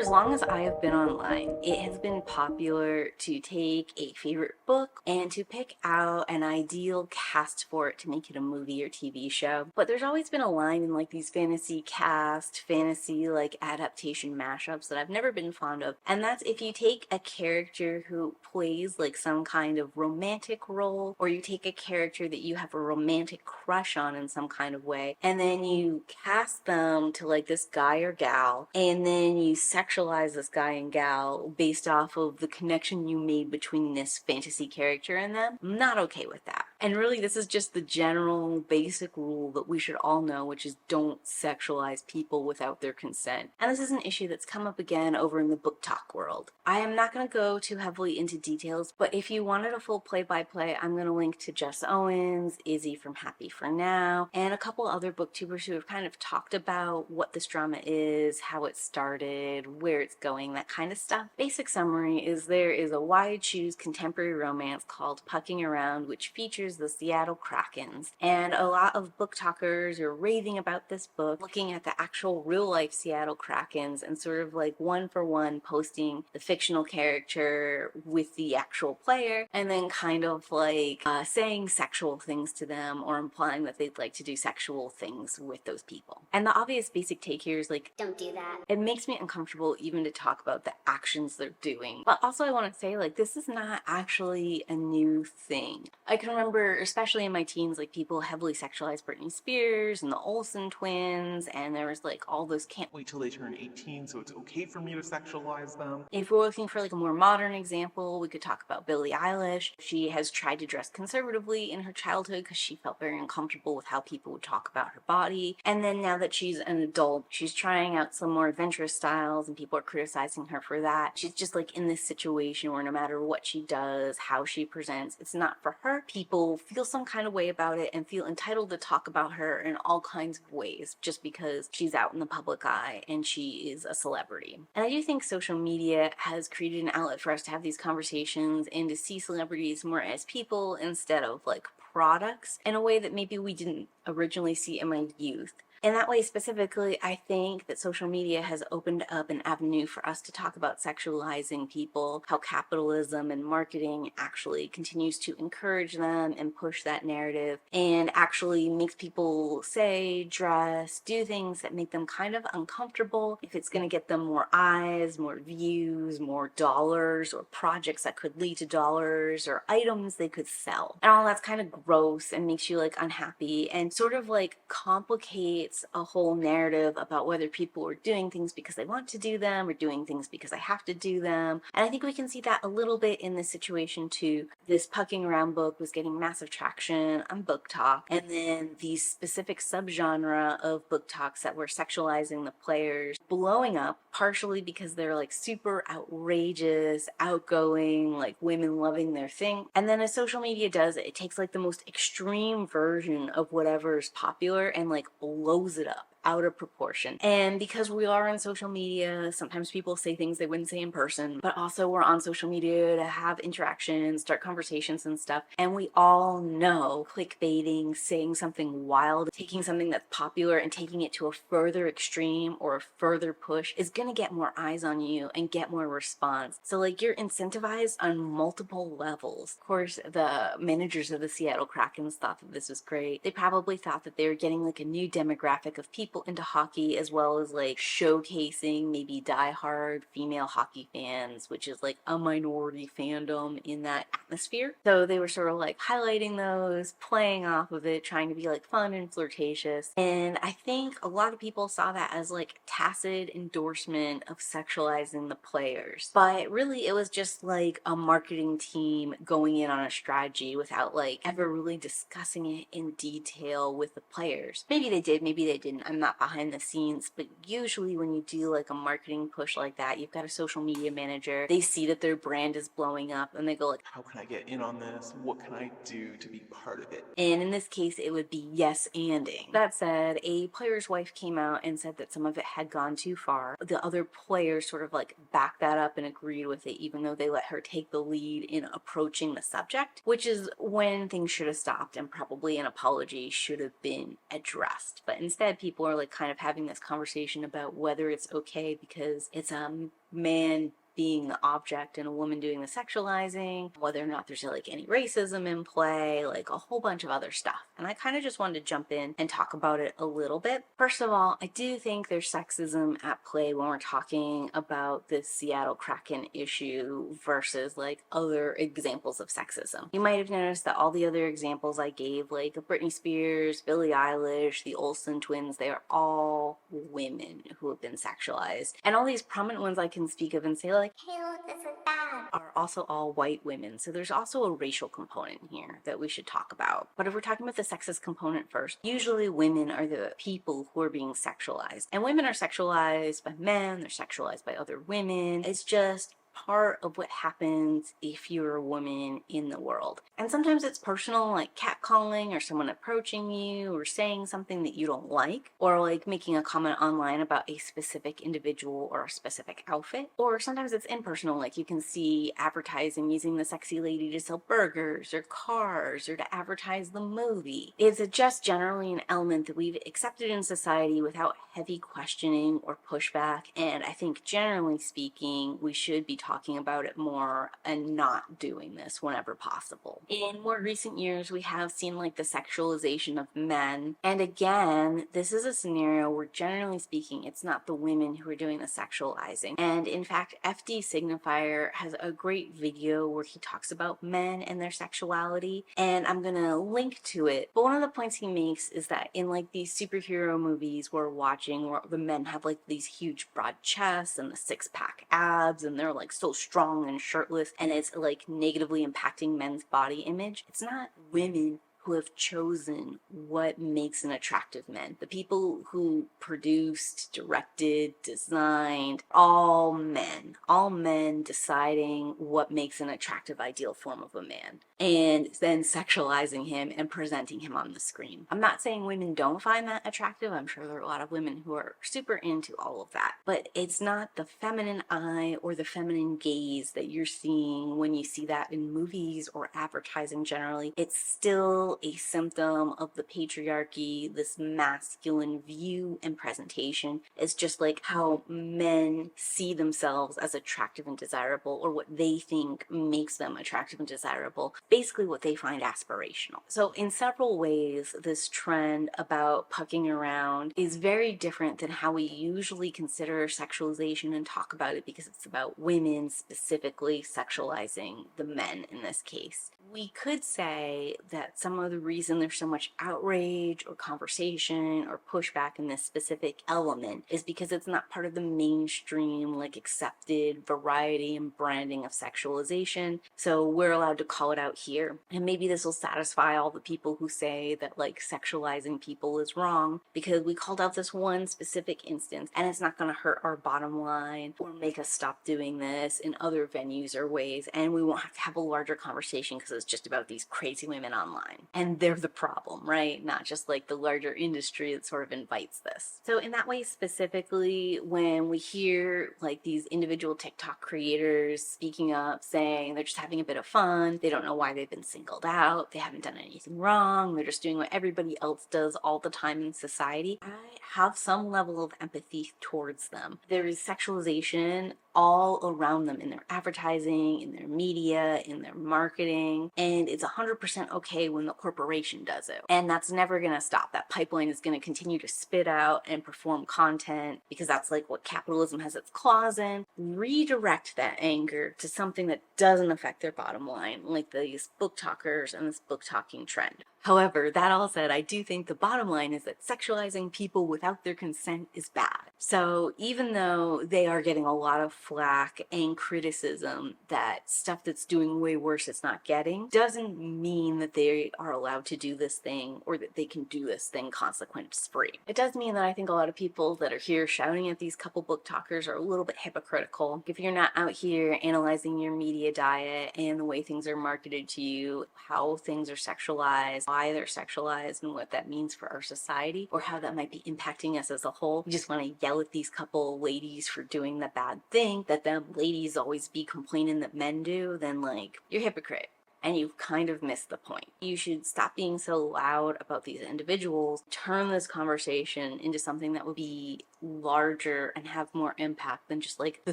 as long as I have been online, it has been popular to take a favorite book and to pick out an ideal cast for it to make it a movie or TV show. But there's always been a line in like these fantasy cast, fantasy like adaptation mashups that I've never been fond of. And that's if you take a character who plays like some kind of romantic role, or you take a character that you have a romantic crush on in some kind of way, and then you cast them to like this guy or gal, and then you sexualize this guy and gal based off of the connection you made between this fantasy character and them. I'm not okay with that. And really, this is just the general basic rule that we should all know, which is don't sexualize people without their consent. And this is an issue that's come up again over in the book talk world. I am not going to go too heavily into details, but if you wanted a full play-by-play, I'm going to link to Jess Owens, Izzy from Happy for Now, and a couple other booktubers who have kind of talked about what this drama is, how it started, where it's going, that kind of stuff. Basic summary is there is a wide shoes contemporary romance called Pucking Around, which features the Seattle Krakens. And a lot of book talkers are raving about this book, looking at the actual real life Seattle Krakens and sort of like one for one posting the fictional character with the actual player, and then kind of like saying sexual things to them or implying that they'd like to do sexual things with those people. And the obvious basic take here is like, don't do that. It makes me uncomfortable even to talk about the actions they're doing. But also I want to say, like, this is not actually a new thing. I can remember, especially in my teens, like people heavily sexualized Britney Spears and the Olsen twins, and there was like all those can't Wait till they turn 18 so it's okay for me to sexualize them. If we're looking for like a more modern example, we could talk about Billie Eilish. She has tried to dress conservatively in her childhood because she felt very uncomfortable with how people would talk about her body. And then now that she's an adult, she's trying out some more adventurous styles and people are criticizing her for that. She's just like in this situation where no matter what she does, how she presents, it's not for her. People feel some kind of way about it and feel entitled to talk about her in all kinds of ways just because she's out in the public eye and she is a celebrity. And I do think social media has created an outlet for us to have these conversations and to see celebrities more as people instead of like products in a way that maybe we didn't originally see in my youth. In that way specifically, I think that social media has opened up an avenue for us to talk about sexualizing people, how capitalism and marketing actually continues to encourage them and push that narrative, and actually makes people say, dress, do things that make them kind of uncomfortable if it's going to get them more eyes, more views, more dollars, or projects that could lead to dollars, or items they could sell. And all that's kind of gross and makes you like unhappy and sort of like complicates a whole narrative about whether people are doing things because they want to do them or doing things because they have to do them. And I think we can see that a little bit in this situation too. This Pucking Around book was getting massive traction on Book Talk, and then these specific subgenre of book talks that were sexualizing the players blowing up, partially because they're like super outrageous, outgoing, like women loving their thing. And then as social media does, it takes like the most extreme version of whatever's popular and like blows it up out of proportion. And because we are on social media, sometimes people say things they wouldn't say in person, but also we're on social media to have interactions, start conversations and stuff. And we all know clickbaiting, saying something wild, taking something that's popular and taking it to a further extreme or a further push is gonna get more eyes on you and get more response. So like you're incentivized on multiple levels. Of course, the managers of the Seattle Krakens thought that this was great. They probably thought that they were getting like a new demographic of people into hockey, as well as like showcasing maybe diehard female hockey fans, which is like a minority fandom in that atmosphere. So they were sort of like highlighting those, playing off of it, trying to be like fun and flirtatious. And I think a lot of people saw that as like tacit endorsement of sexualizing the players. But really it was just like a marketing team going in on a strategy without like ever really discussing it in detail with the players. Maybe they did, maybe they didn't. I'm not behind the scenes, but usually when you do like a marketing push like that, you've got a social media manager. They see that their brand is blowing up and they go like, how can I get in on this? What can I do to be part of it? and in this case it would be yes-anding. That said, a player's wife came out and said that some of it had gone too far. The other players sort of like backed that up and agreed with it, even though they let her take the lead in approaching the subject, which is when things should have stopped and probably an apology should have been addressed. But instead people more like kind of having this conversation about whether it's okay because it's a man being the object and a woman doing the sexualizing, whether or not there's like any racism in play, like a whole bunch of other stuff. And I kind of just wanted to jump in and talk about it a little bit. First of all, I do think there's sexism at play when we're talking about this Seattle Kraken issue versus like other examples of sexism. You might have noticed that all the other examples I gave, like Britney Spears, Billie Eilish, the Olsen twins, they are all women who have been sexualized. And all these prominent ones I can speak of and say like, hey, look, this is bad, are also all white women. So there's also a racial component here that we should talk about. But if we're talking about the sexist component first, usually women are the people who are being sexualized. And women are sexualized by men, they're sexualized by other women. It's just part of what happens if you're a woman in the world. And sometimes it's personal, like catcalling or someone approaching you or saying something that you don't like, or like making a comment online about a specific individual or a specific outfit. Or sometimes it's impersonal, like you can see advertising using the sexy lady to sell burgers or cars or to advertise the movie. It's just generally an element that we've accepted in society without heavy questioning or pushback, and I think generally speaking we should be talking about it more and not doing this whenever possible. In more recent years we have seen like the sexualization of men, and again this is a scenario where generally speaking it's not the women who are doing the sexualizing. And in fact FD Signifier has a great video where he talks about men and their sexuality, and I'm gonna link to it. But one of the points he makes is that in like these superhero movies we're watching where the men have like these huge broad chests and the six-pack abs and they're like so strong and shirtless, and it's like negatively impacting men's body image. It's not women who have chosen what makes an attractive man. The people who produced, directed, designed, all men deciding what makes an attractive ideal form of a man, and then sexualizing him and presenting him on the screen. I'm not saying women don't find that attractive. I'm sure there are a lot of women who are super into all of that, but it's not the feminine eye or the feminine gaze that you're seeing when you see that in movies or advertising generally. It's still a symptom of the patriarchy, this masculine view and presentation. It's just like how men see themselves as attractive and desirable, or what they think makes them attractive and desirable, basically what they find aspirational. So in several ways, this trend about pucking around is very different than how we usually consider sexualization and talk about it, because it's about women specifically sexualizing the men in this case. We could say that some of the reason there's so much outrage or conversation or pushback in this specific element is because it's not part of the mainstream, like accepted variety and branding of sexualization. So we're allowed to call it out here. And maybe this will satisfy all the people who say that like sexualizing people is wrong, because we called out this one specific instance and it's not going to hurt our bottom line or make us stop doing this in other venues or ways, and we won't have to have a larger conversation because it's just about these crazy women online and they're the problem, right? Not just like the larger industry that sort of invites this. So in that way specifically, when we hear like these individual TikTok creators speaking up saying they're just having a bit of fun, they don't know why they've been singled out, they haven't done anything wrong, they're just doing what everybody else does all the time in society, I have some level of empathy towards them. There is sexualization all around them in their advertising, in their media, in their marketing, and it's 100% okay when the corporation does it. And that's never going to stop. That pipeline is going to continue to spit out and perform content because that's like what capitalism has its claws in. Redirect that anger to something that doesn't affect their bottom line, like these book talkers and this book talking trend. However, that all said, I do think the bottom line is that sexualizing people without their consent is bad. So even though they are getting a lot of flack and criticism that stuff that's doing way worse it's not getting, doesn't mean that they are allowed to do this thing or that they can do this thing consequence free. It does mean that I think a lot of people that are here shouting at these couple book talkers are a little bit hypocritical. If you're not out here analyzing your media diet and the way things are marketed to you, how things are sexualized, why they're sexualized, and what that means for our society, or how that might be impacting us as a whole, you just want to yell at these couple ladies for doing the bad thing that them ladies always be complaining that men do, then like, you're a hypocrite. and you've kind of missed the point. You should stop being so loud about these individuals, turn this conversation into something that would be larger and have more impact than just like the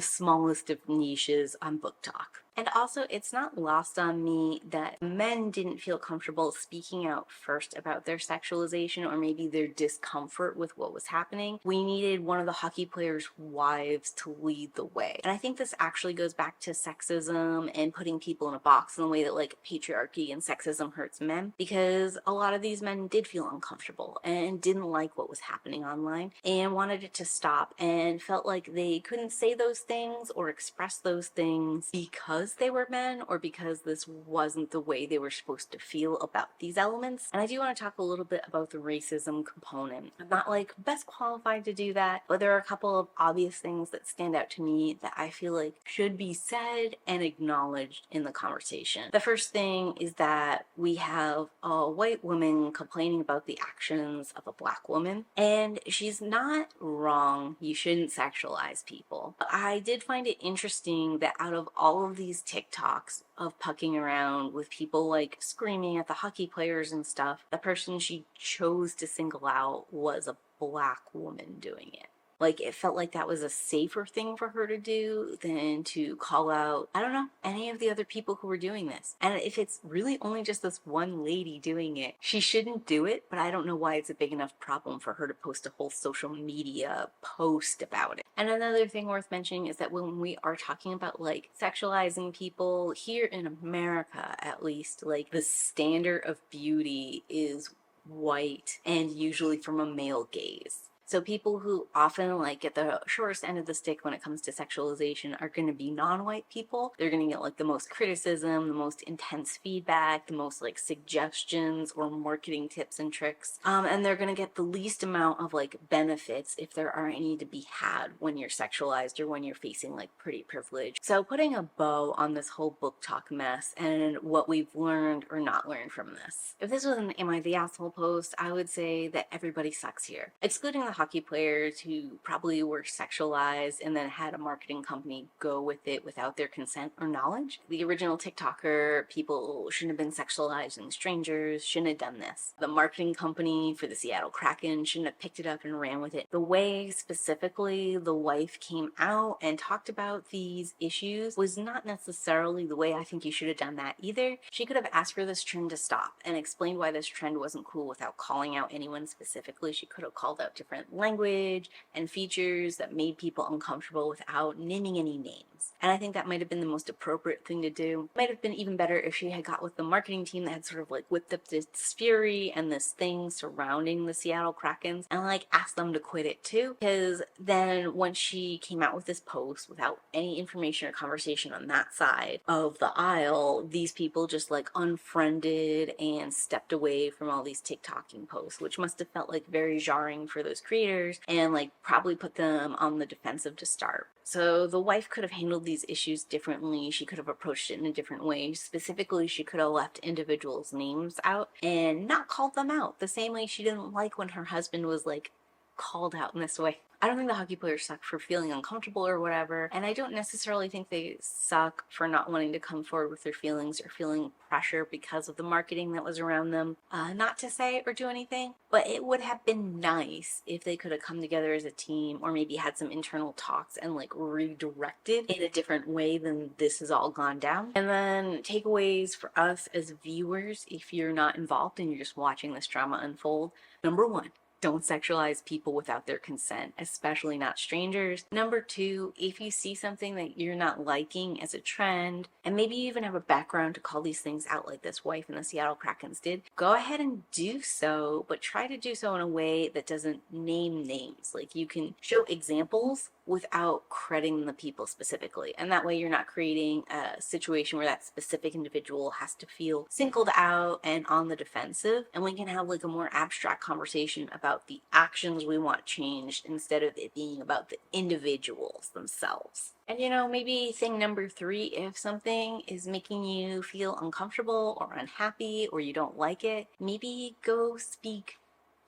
smallest of niches on Book Talk. And also, it's not lost on me that men didn't feel comfortable speaking out first about their sexualization or maybe their discomfort with what was happening. We needed one of the hockey players' wives to lead the way. And I think this actually goes back to sexism and putting people in a box in the way that like patriarchy and sexism hurts men, because a lot of these men did feel uncomfortable and didn't like what was happening online and wanted it to stop and felt like they couldn't say those things or express those things because they were men or because this wasn't the way they were supposed to feel about these elements. And I do want to talk a little bit about the racism component. I'm not like best qualified to do that, but there are a couple of obvious things that stand out to me that I feel like should be said and acknowledged in the conversation. The first thing is that we have a white woman complaining about the actions of a black woman, and she's not wrong. You shouldn't sexualize people. I did find it interesting that out of all of these TikToks of pucking around with people like screaming at the hockey players and stuff, the person she chose to single out was a black woman doing it. Like, it felt like that was a safer thing for her to do than to call out, I don't know, any of the other people who were doing this. And if it's really only just this one lady doing it, she shouldn't do it, but I don't know why it's a big enough problem for her to post a whole social media post about it. And another thing worth mentioning is that when we are talking about like sexualizing people here in America, at least, like the standard of beauty is white and usually from a male gaze. So people who often like get the shortest end of the stick when it comes to sexualization are going to be non-white people. They're going to get like the most criticism, the most intense feedback, the most like suggestions or marketing tips and tricks. And they're going to get the least amount of like benefits, if there are any to be had, when you're sexualized or when you're facing like pretty privilege. So putting a bow on this whole book talk mess and what we've learned or not learned from this. If this was an Am I the Asshole post, I would say that everybody sucks here, excluding the hockey players who probably were sexualized and then had a marketing company go with it without their consent or knowledge. The original TikToker, people shouldn't have been sexualized and strangers shouldn't have done this. The marketing company for the Seattle Kraken shouldn't have picked it up and ran with it. The way specifically the wife came out and talked about these issues was not necessarily the way I think you should have done that either. She could have asked for this trend to stop and explained why this trend wasn't cool without calling out anyone specifically. She could have called out different language and features that made people uncomfortable without naming any names. And I think that might have been the most appropriate thing to do. Might have been even better if she had got with the marketing team that had sort of like whipped up this fury and this thing surrounding the Seattle Krakens and like asked them to quit it too. Because then once she came out with this post without any information or conversation on that side of the aisle, these people just like unfriended and stepped away from all these TikToking posts, which must have felt like very jarring for those creators and like probably put them on the defensive to start. So the wife could have handled these issues differently. She could have approached it in a different way. Specifically, she could have left individuals' names out and not called them out the same way she didn't like when her husband was like called out in this way. I don't think the hockey players suck for feeling uncomfortable or whatever, and I don't necessarily think they suck for not wanting to come forward with their feelings or feeling pressure because of the marketing that was around them. Not to say or do anything, but it would have been nice if they could have come together as a team or maybe had some internal talks and like redirected in a different way than this has all gone down. And then takeaways for us as viewers, if you're not involved and you're just watching this drama unfold. Number one, don't sexualize people without their consent, especially not strangers. Number two, if you see something that you're not liking as a trend, and maybe you even have a background to call these things out like this wife in the Seattle Krakens did, go ahead and do so, but try to do so in a way that doesn't name names. Like, you can show examples without crediting the people specifically. And that way you're not creating a situation where that specific individual has to feel singled out and on the defensive. And we can have like a more abstract conversation about the actions we want changed instead of it being about the individuals themselves. And maybe thing number three, if something is making you feel uncomfortable or unhappy or you don't like it, maybe go speak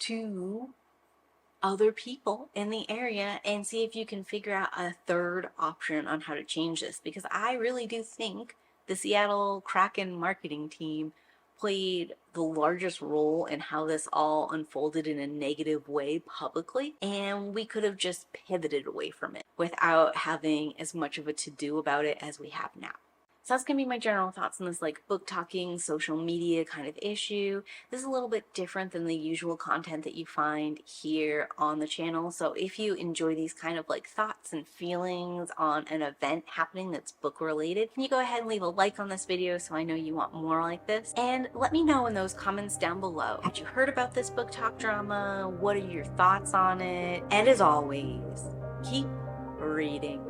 to other people in the area and see if you can figure out a third option on how to change this, because I really do think The Seattle Kraken marketing team played the largest role in how this all unfolded in a negative way publicly, and we could have just pivoted away from it without having as much of a to-do about it as we have now. So that's gonna be my general thoughts on this like book talking, social media kind of issue. This is a little bit different than the usual content that you find here on the channel. So if you enjoy these kind of like thoughts and feelings on an event happening that's book related, can you go ahead and leave a like on this video so I know you want more like this? And let me know in those comments down below. Had you heard about this book talk drama? What are your thoughts on it? And as always, keep reading.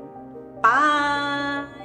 Bye!